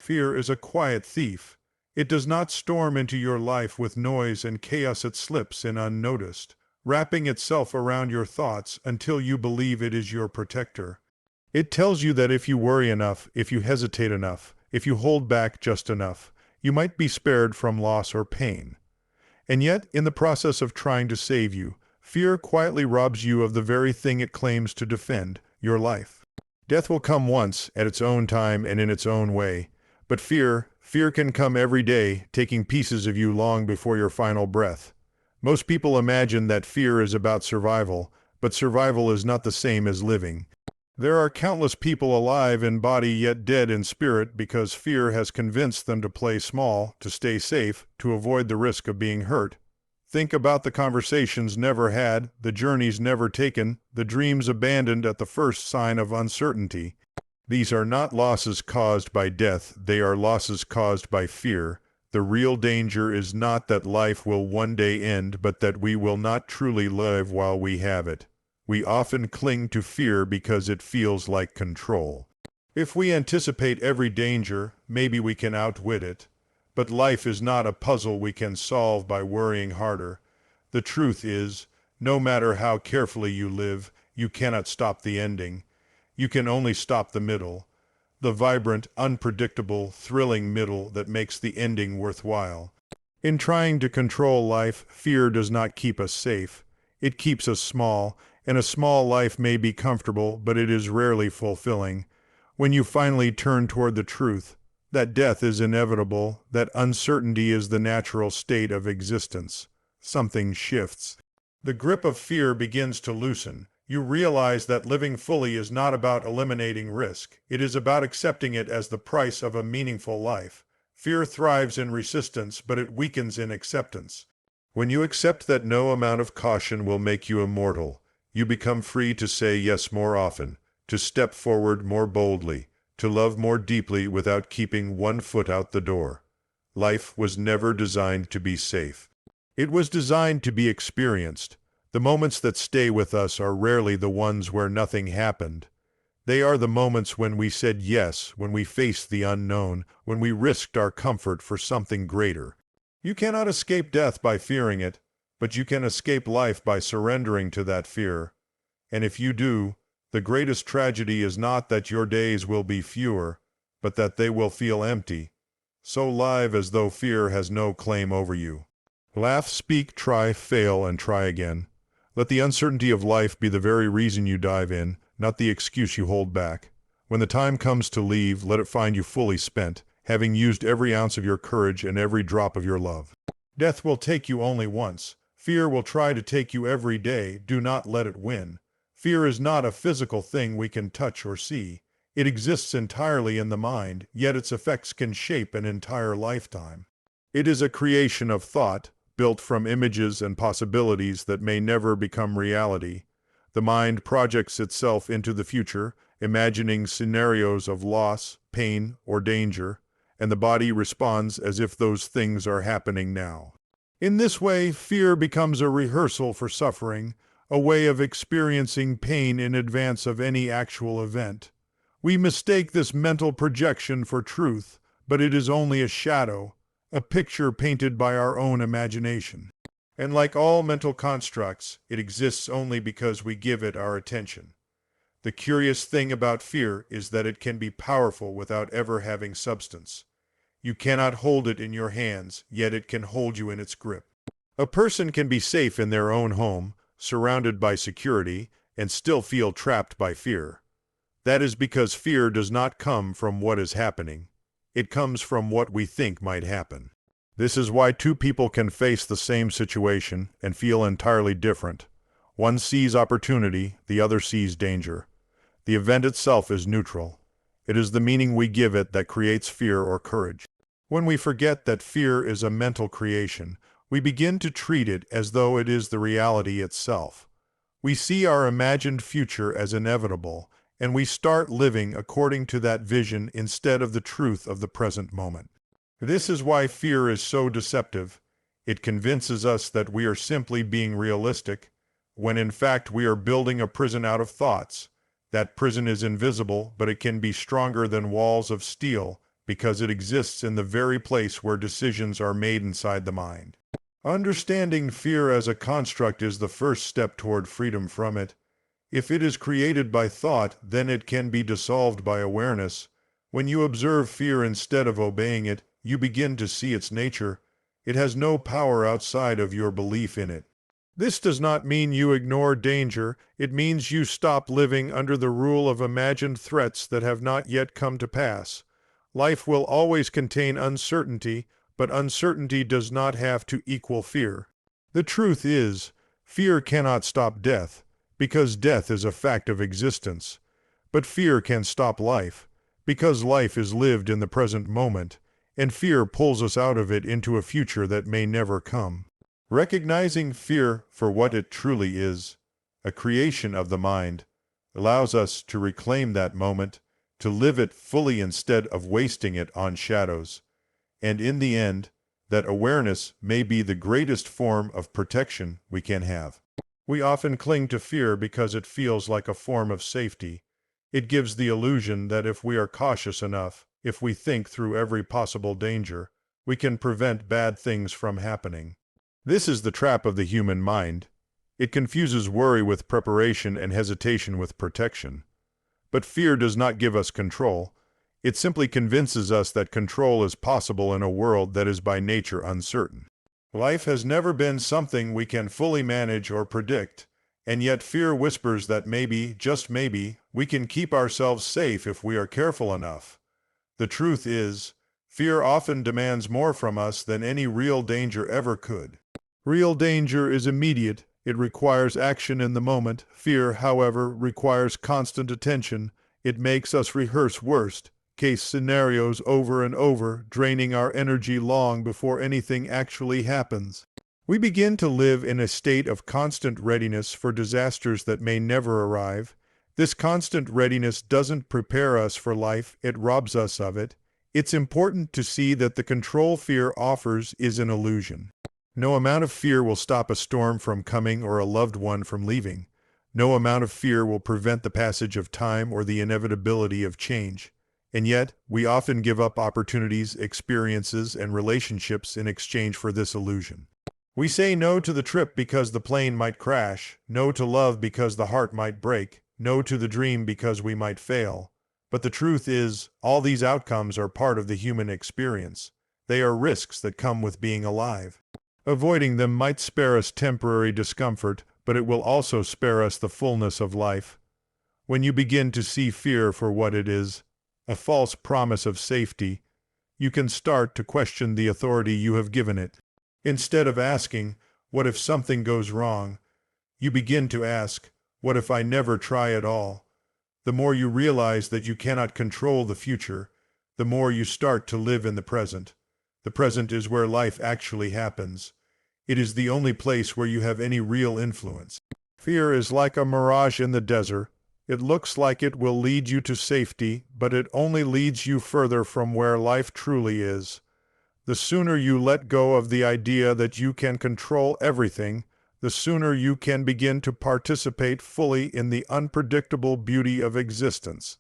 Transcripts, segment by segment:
Fear is a quiet thief. It does not storm into your life with noise and chaos. It slips in unnoticed, wrapping itself around your thoughts until you believe it is your protector. It tells you that if you worry enough, if you hesitate enough, if you hold back just enough, you might be spared from loss or pain. And yet, in the process of trying to save you, fear quietly robs you of the very thing it claims to defend, your life. Death will come once, at its own time and in its own way. But fear can come every day, taking pieces of you long before your final breath. Most people imagine that fear is about survival, but survival is not the same as living. There are countless people alive in body yet dead in spirit because fear has convinced them to play small, to stay safe, to avoid the risk of being hurt. Think about the conversations never had, the journeys never taken, the dreams abandoned at the first sign of uncertainty. These are not losses caused by death, they are losses caused by fear. The real danger is not that life will one day end, but that we will not truly live while we have it. We often cling to fear because it feels like control. If we anticipate every danger, maybe we can outwit it. But life is not a puzzle we can solve by worrying harder. The truth is, no matter how carefully you live, you cannot stop the ending. You can only stop the middle. The vibrant, unpredictable, thrilling middle that makes the ending worthwhile. In trying to control life, fear does not keep us safe. It keeps us small, and a small life may be comfortable, but it is rarely fulfilling. When you finally turn toward the truth, that death is inevitable, that uncertainty is the natural state of existence, something shifts. The grip of fear begins to loosen. You realize that living fully is not about eliminating risk. It is about accepting it as the price of a meaningful life. Fear thrives in resistance, but it weakens in acceptance. When you accept that no amount of caution will make you immortal, you become free to say yes more often, to step forward more boldly, to love more deeply without keeping one foot out the door. Life was never designed to be safe. It was designed to be experienced. The moments that stay with us are rarely the ones where nothing happened. They are the moments when we said yes, when we faced the unknown, when we risked our comfort for something greater. You cannot escape death by fearing it, but you can escape life by surrendering to that fear. And if you do, the greatest tragedy is not that your days will be fewer, but that they will feel empty, so live as though fear has no claim over you. Laugh, speak, try, fail, and try again. Let the uncertainty of life be the very reason you dive in, not the excuse you hold back. When the time comes to leave, let it find you fully spent, having used every ounce of your courage and every drop of your love. Death will take you only once. Fear will try to take you every day. Do not let it win. Fear is not a physical thing we can touch or see. It exists entirely in the mind, yet its effects can shape an entire lifetime. It is a creation of thought, built from images and possibilities that may never become reality. The mind projects itself into the future, imagining scenarios of loss, pain, or danger, and the body responds as if those things are happening now. In this way, fear becomes a rehearsal for suffering, a way of experiencing pain in advance of any actual event. We mistake this mental projection for truth, but it is only a shadow, a picture painted by our own imagination. And like all mental constructs, it exists only because we give it our attention. The curious thing about fear is that it can be powerful without ever having substance. You cannot hold it in your hands, yet it can hold you in its grip. A person can be safe in their own home, surrounded by security, and still feel trapped by fear. That is because fear does not come from what is happening. It comes from what we think might happen. This is why two people can face the same situation and feel entirely different. One sees opportunity, the other sees danger. The event itself is neutral. It is the meaning we give it that creates fear or courage. When we forget that fear is a mental creation, we begin to treat it as though it is the reality itself. We see our imagined future as inevitable, and we start living according to that vision instead of the truth of the present moment. This is why fear is so deceptive. It convinces us that we are simply being realistic, when in fact we are building a prison out of thoughts. That prison is invisible, but it can be stronger than walls of steel because it exists in the very place where decisions are made inside the mind. Understanding fear as a construct is the first step toward freedom from it. If it is created by thought, then it can be dissolved by awareness. When you observe fear instead of obeying it, you begin to see its nature. It has no power outside of your belief in it. This does not mean you ignore danger. It means you stop living under the rule of imagined threats that have not yet come to pass. Life will always contain uncertainty, but uncertainty does not have to equal fear. The truth is, fear cannot stop death, because death is a fact of existence. But fear can stop life, because life is lived in the present moment, and fear pulls us out of it into a future that may never come. Recognizing fear for what it truly is, a creation of the mind, allows us to reclaim that moment, to live it fully instead of wasting it on shadows. And in the end, that awareness may be the greatest form of protection we can have. We often cling to fear because it feels like a form of safety. It gives the illusion that if we are cautious enough, if we think through every possible danger, we can prevent bad things from happening. This is the trap of the human mind. It confuses worry with preparation and hesitation with protection. But fear does not give us control. It simply convinces us that control is possible in a world that is by nature uncertain. Life has never been something we can fully manage or predict, and yet fear whispers that maybe, just maybe, we can keep ourselves safe if we are careful enough. The truth is, fear often demands more from us than any real danger ever could. Real danger is immediate. It requires action in the moment. Fear, however, requires constant attention. It makes us rehearse worst-case scenarios over and over, draining our energy long before anything actually happens. We begin to live in a state of constant readiness for disasters that may never arrive. This constant readiness doesn't prepare us for life, it robs us of it. It's important to see that the control fear offers is an illusion. No amount of fear will stop a storm from coming or a loved one from leaving. No amount of fear will prevent the passage of time or the inevitability of change. And yet, we often give up opportunities, experiences, and relationships in exchange for this illusion. We say no to the trip because the plane might crash, no to love because the heart might break, no to the dream because we might fail. But the truth is, all these outcomes are part of the human experience. They are risks that come with being alive. Avoiding them might spare us temporary discomfort, but it will also spare us the fullness of life. When you begin to see fear for what it is, a false promise of safety, you can start to question the authority you have given it. Instead of asking, "What if something goes wrong?" you begin to ask, "What if I never try at all?" The more you realize that you cannot control the future, the more you start to live in the present. The present is where life actually happens. It is the only place where you have any real influence. Fear is like a mirage in the desert. It looks like it will lead you to safety, but it only leads you further from where life truly is. The sooner you let go of the idea that you can control everything, the sooner you can begin to participate fully in the unpredictable beauty of existence.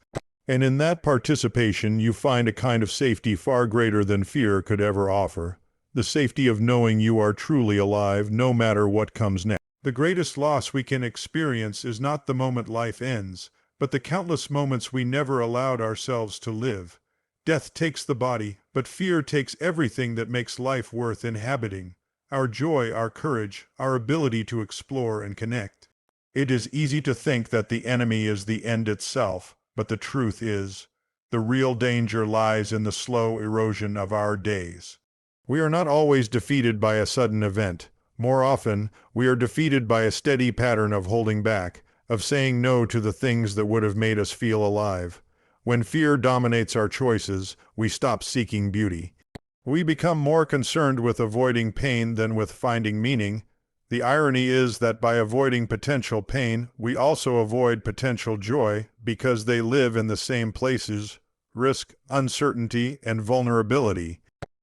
And in that participation, you find a kind of safety far greater than fear could ever offer. The safety of knowing you are truly alive, no matter what comes next. The greatest loss we can experience is not the moment life ends, but the countless moments we never allowed ourselves to live. Death takes the body, but fear takes everything that makes life worth inhabiting. Our joy, our courage, our ability to explore and connect. It is easy to think that the enemy is the end itself, but the truth is, the real danger lies in the slow erosion of our days. We are not always defeated by a sudden event. More often, we are defeated by a steady pattern of holding back, of saying no to the things that would have made us feel alive. When fear dominates our choices, we stop seeking beauty. We become more concerned with avoiding pain than with finding meaning. The irony is that by avoiding potential pain, we also avoid potential joy because they live in the same places: risk, uncertainty, and vulnerability.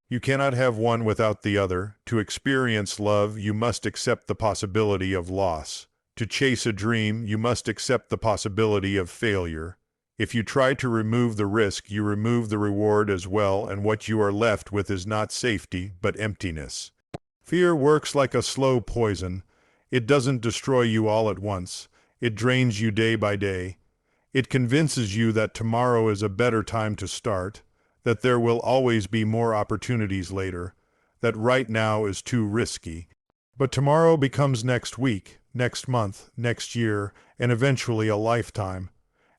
You cannot have one without the other. To experience love, you must accept the possibility of loss. To chase a dream, you must accept the possibility of failure. If you try to remove the risk, you remove the reward as well, and what you are left with is not safety, but emptiness. Fear works like a slow poison. It doesn't destroy you all at once. It drains you day by day. It convinces you that tomorrow is a better time to start, that there will always be more opportunities later, that right now is too risky. But tomorrow becomes next week, next month, next year, and eventually a lifetime.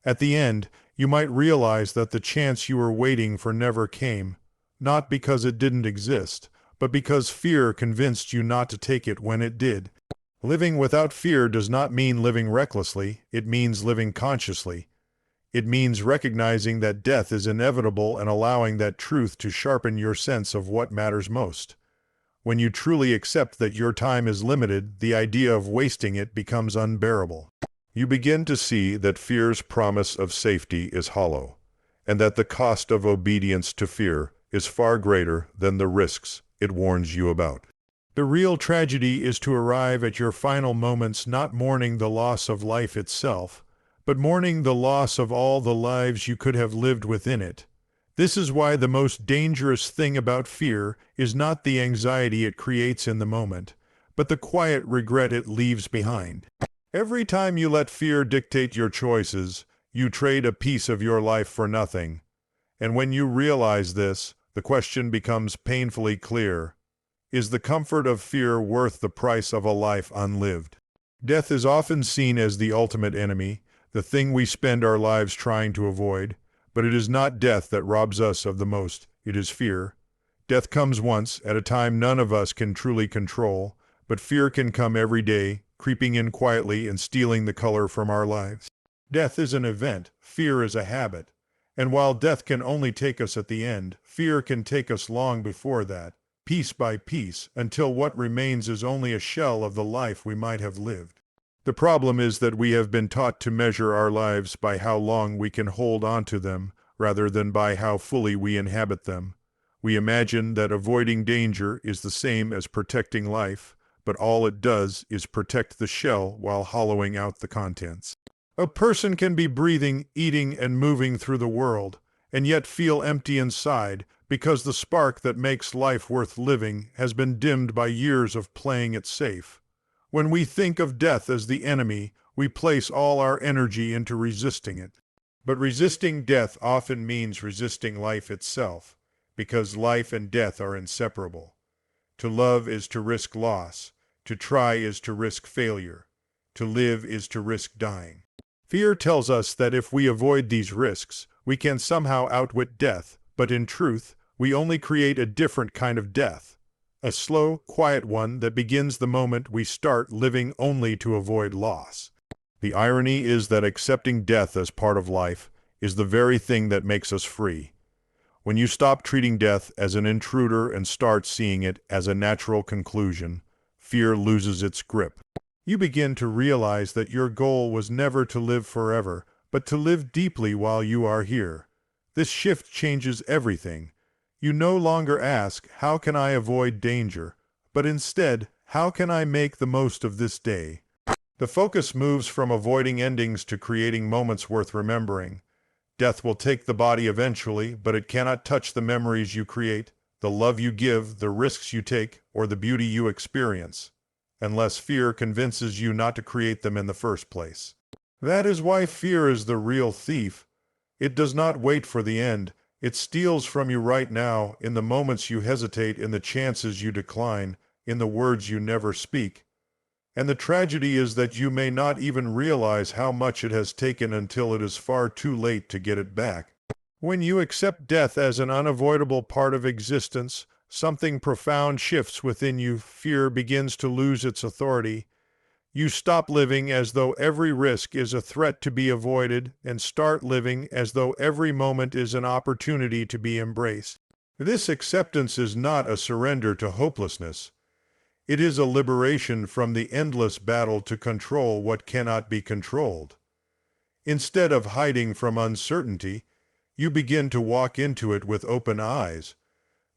At the end, you might realize that the chance you were waiting for never came, not because it didn't exist, but because fear convinced you not to take it when it did. Living without fear does not mean living recklessly, it means living consciously. It means recognizing that death is inevitable and allowing that truth to sharpen your sense of what matters most. When you truly accept that your time is limited, the idea of wasting it becomes unbearable. You begin to see that fear's promise of safety is hollow, and that the cost of obedience to fear is far greater than the risks it warns you about. The real tragedy is to arrive at your final moments not mourning the loss of life itself, but mourning the loss of all the lives you could have lived within it. This is why the most dangerous thing about fear is not the anxiety it creates in the moment, but the quiet regret it leaves behind. Every time you let fear dictate your choices, you trade a piece of your life for nothing. And when you realize this, the question becomes painfully clear. Is the comfort of fear worth the price of a life unlived? Death is often seen as the ultimate enemy, the thing we spend our lives trying to avoid, but it is not death that robs us of the most, it is fear. Death comes once, at a time none of us can truly control, but fear can come every day, creeping in quietly and stealing the color from our lives. Death is an event, fear is a habit. And while death can only take us at the end, fear can take us long before that, piece by piece, until what remains is only a shell of the life we might have lived. The problem is that we have been taught to measure our lives by how long we can hold on to them, rather than by how fully we inhabit them. We imagine that avoiding danger is the same as protecting life, but all it does is protect the shell while hollowing out the contents. A person can be breathing, eating, and moving through the world, and yet feel empty inside because the spark that makes life worth living has been dimmed by years of playing it safe. When we think of death as the enemy, we place all our energy into resisting it. But resisting death often means resisting life itself, because life and death are inseparable. To love is to risk loss. To try is to risk failure. To live is to risk dying. Fear tells us that if we avoid these risks, we can somehow outwit death, but in truth, we only create a different kind of death. A slow, quiet one that begins the moment we start living only to avoid loss. The irony is that accepting death as part of life is the very thing that makes us free. When you stop treating death as an intruder and start seeing it as a natural conclusion, fear loses its grip. You begin to realize that your goal was never to live forever, but to live deeply while you are here. This shift changes everything. You no longer ask, how can I avoid danger? But instead, how can I make the most of this day? The focus moves from avoiding endings to creating moments worth remembering. Death will take the body eventually, but it cannot touch the memories you create, the love you give, the risks you take, or the beauty you experience, unless fear convinces you not to create them in the first place. That is why fear is the real thief. It does not wait for the end. It steals from you right now, in the moments you hesitate, in the chances you decline, in the words you never speak. And the tragedy is that you may not even realize how much it has taken until it is far too late to get it back. When you accept death as an unavoidable part of existence, something profound shifts within you. Fear begins to lose its authority. You stop living as though every risk is a threat to be avoided and start living as though every moment is an opportunity to be embraced. This acceptance is not a surrender to hopelessness. It is a liberation from the endless battle to control what cannot be controlled. Instead of hiding from uncertainty, you begin to walk into it with open eyes,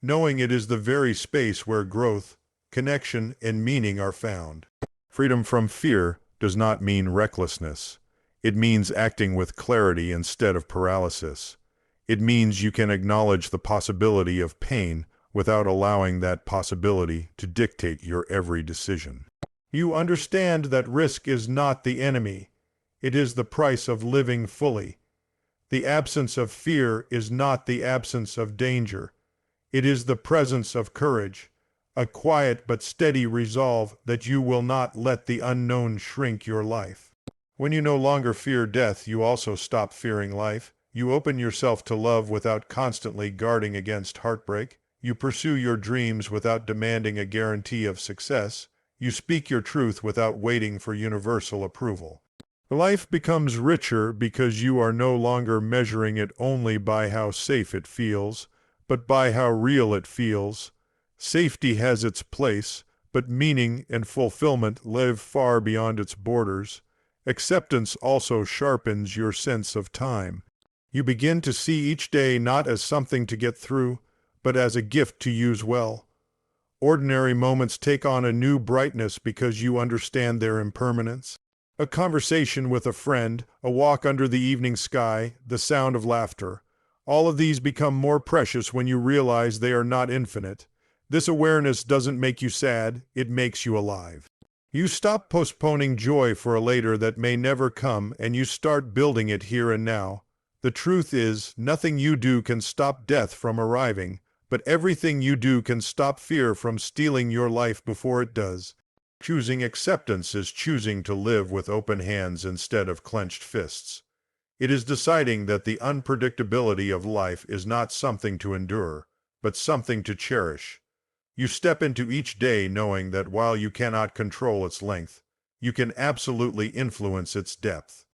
knowing it is the very space where growth, connection, and meaning are found. Freedom from fear does not mean recklessness. It means acting with clarity instead of paralysis. It means you can acknowledge the possibility of pain without allowing that possibility to dictate your every decision. You understand that risk is not the enemy. It is the price of living fully. The absence of fear is not the absence of danger. It is the presence of courage, a quiet but steady resolve that you will not let the unknown shrink your life. When you no longer fear death, you also stop fearing life. You open yourself to love without constantly guarding against heartbreak. You pursue your dreams without demanding a guarantee of success. You speak your truth without waiting for universal approval. Life becomes richer because you are no longer measuring it only by how safe it feels, but by how real it feels. Safety has its place, but meaning and fulfillment live far beyond its borders. Acceptance also sharpens your sense of time. You begin to see each day not as something to get through, but as a gift to use well. Ordinary moments take on a new brightness because you understand their impermanence. A conversation with a friend, a walk under the evening sky, the sound of laughter. All of these become more precious when you realize they are not infinite. This awareness doesn't make you sad, it makes you alive. You stop postponing joy for a later that may never come, and you start building it here and now. The truth is, nothing you do can stop death from arriving, but everything you do can stop fear from stealing your life before it does. Choosing acceptance is choosing to live with open hands instead of clenched fists. It is deciding that the unpredictability of life is not something to endure, but something to cherish. You step into each day knowing that while you cannot control its length, you can absolutely influence its depth.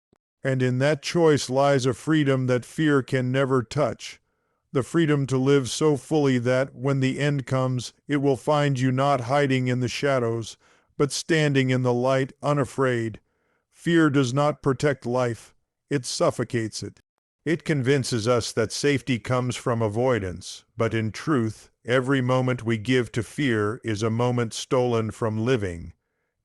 And in that choice lies a freedom that fear can never touch. The freedom to live so fully that, when the end comes, it will find you not hiding in the shadows, but standing in the light, unafraid. Fear does not protect life, it suffocates it. It convinces us that safety comes from avoidance, but in truth, every moment we give to fear is a moment stolen from living.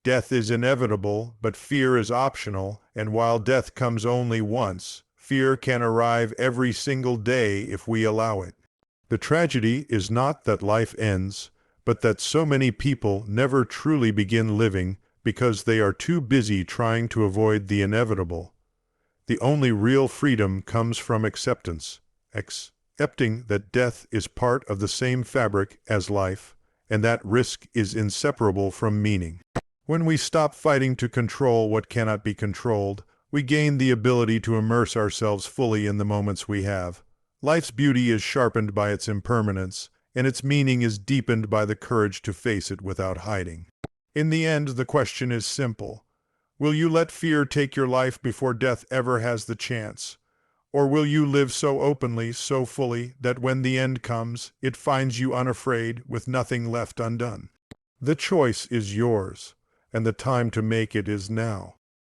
Death is inevitable, but fear is optional, and while death comes only once, fear can arrive every single day if we allow it. The tragedy is not that life ends, but that so many people never truly begin living because they are too busy trying to avoid the inevitable. The only real freedom comes from acceptance, accepting that death is part of the same fabric as life, and that risk is inseparable from meaning. When we stop fighting to control what cannot be controlled, we gain the ability to immerse ourselves fully in the moments we have. Life's beauty is sharpened by its impermanence, and its meaning is deepened by the courage to face it without hiding. In the end, the question is simple. Will you let fear take your life before death ever has the chance? Or will you live so openly, so fully, that when the end comes, it finds you unafraid, with nothing left undone? The choice is yours, and the time to make it is now.